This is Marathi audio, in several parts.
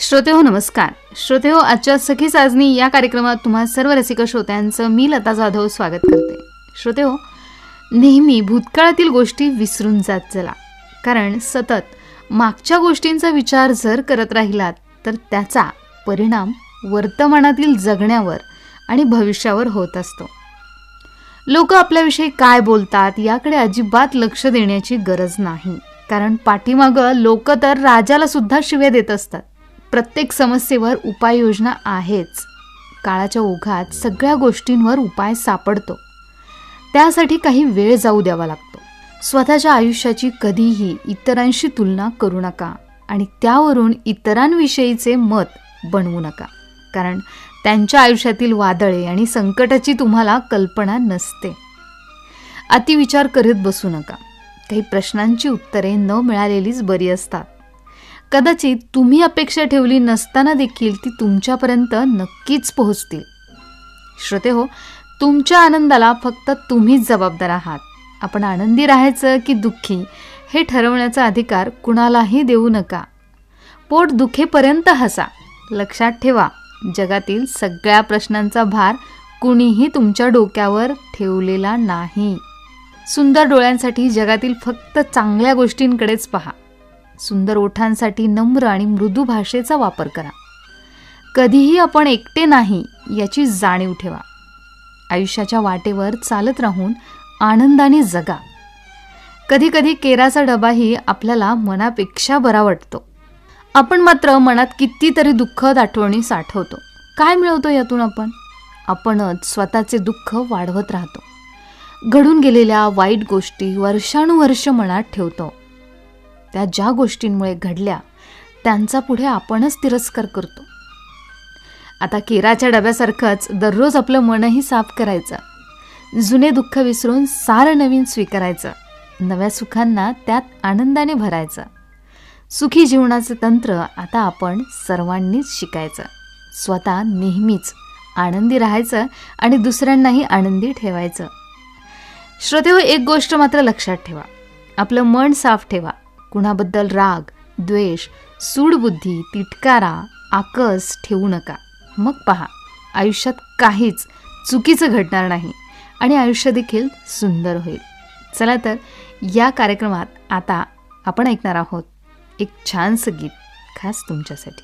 श्रोतेहो नमस्कार. श्रोतेहो, आजच्या सखी साजनी या कार्यक्रमात तुम्हा सर्व रसिक श्रोत्यांचं मी लता जाधव स्वागत करते. श्रोतेहो, नेहमी भूतकाळातील गोष्टी विसरून जात चला, कारण सतत मागच्या गोष्टींचा विचार जर करत राहिलात तर त्याचा परिणाम वर्तमानातील जगण्यावर आणि भविष्यावर होत असतो. लोक आपल्याविषयी काय बोलतात याकडे अजिबात लक्ष देण्याची गरज नाही, कारण पाठीमागं लोक तर राजाला सुद्धा शिव्या देत असतात. प्रत्येक समस्येवर उपाययोजना आहेच. काळाच्या ओघात सगळ्या गोष्टींवर उपाय सापडतो. त्यासाठी काही वेळ जाऊ द्यावा लागतो. स्वतःच्या आयुष्याची कधीही इतरांशी तुलना करू नका आणि त्यावरून इतरांविषयीचे मत बनवू नका, कारण त्यांच्या आयुष्यातील वादळे आणि संकटाची तुम्हाला कल्पना नसते. अतिविचार करीत बसू नका. काही प्रश्नांची उत्तरे न मिळालेलीच बरी असतात. कदाचित तुम्ही अपेक्षा ठेवली नसताना देखील ती तुमच्यापर्यंत नक्कीच पोहोचतील. श्रोतेहो, तुमच्या आनंदाला फक्त तुम्हीच जबाबदार आहात. आपण आनंदी राहायचं की दुःखी हे ठरवण्याचा अधिकार कुणालाही देऊ नका. पोट दुखेपर्यंत हसा. लक्षात ठेवा, जगातील सगळ्या प्रश्नांचा भार कुणीही तुमच्या डोक्यावर ठेवलेला नाही. सुंदर डोळ्यांसाठी जगातील फक्त चांगल्या गोष्टींकडेच पहा. सुंदर ओठांसाठी नम्र आणि मृदू भाषेचा वापर करा. कधीही आपण एकटे नाही याची जाणीव ठेवा. आयुष्याच्या वाटेवर चालत राहून आनंदाने जगा. कधी कधी केराचा डबाही आपल्याला मनापेक्षा बरा वाटतो. आपण मात्र मनात कितीतरी दुःखद आठवणी साठवतो. काय मिळवतो यातून आपणच स्वतःचे दुःख वाढवत राहतो. घडून गेलेल्या वाईट गोष्टी वर्षानुवर्ष मनात ठेवतो. त्या ज्या गोष्टींमुळे घडल्या त्यांचा पुढे आपणच तिरस्कार करतो. आता केराच्या डब्यासारखंच दररोज आपलं मनही साफ करायचं. जुने दुःख विसरून सारं नवीन स्वीकारायचं. नव्या सुखांना त्यात आनंदाने भरायचं. सुखी जीवनाचे तंत्र आता आपण सर्वांनीच शिकायचं. स्वतः नेहमीच आनंदी राहायचं आणि दुसऱ्यांनाही आनंदी ठेवायचं. श्रोतेहो, एक गोष्ट मात्र लक्षात ठेवा. आपलं मन साफ ठेवा. कुणाबद्दल राग, द्वेष, सूडबुद्धी, तिटकारा, आकस ठेवू नका. मग पहा, आयुष्यात काहीच चुकीचं घडणार नाही आणि आयुष्य देखील सुंदर होईल. चला तर, या कार्यक्रमात आता आपण ऐकणार आहोत एक छानसं गीत खास तुमच्यासाठी.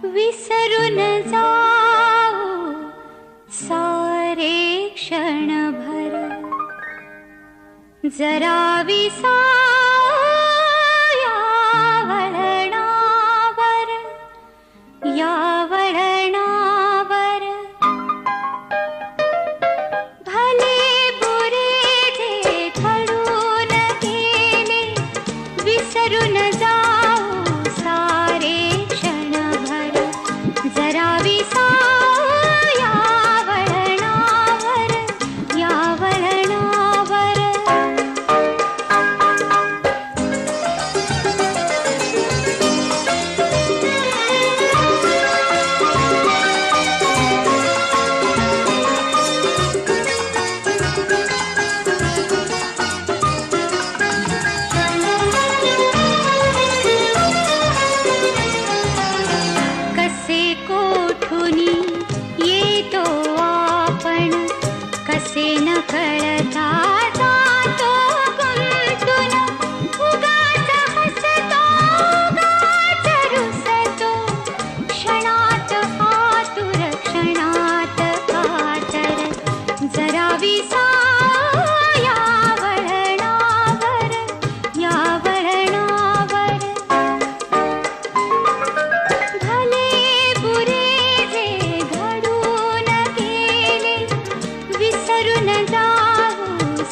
विसरून जाऊ सारे क्षणभर, जरा या वळणावर, या वळणावर. भले बुरे जे घडून गेले, विसरून जाऊ सारे क्षणभर, जरा या वळणावर, या वळणावर. कसे कोठुनी येतो आपण, कसे न कळता जातो गुंतून. उगाच हसतो, उगाच रुसतो, क्षणात आतुर, क्षणात कातर, जरा या वळणावर, या वळणावर. भले बुरे जे घडून गेले, विसरून जाऊ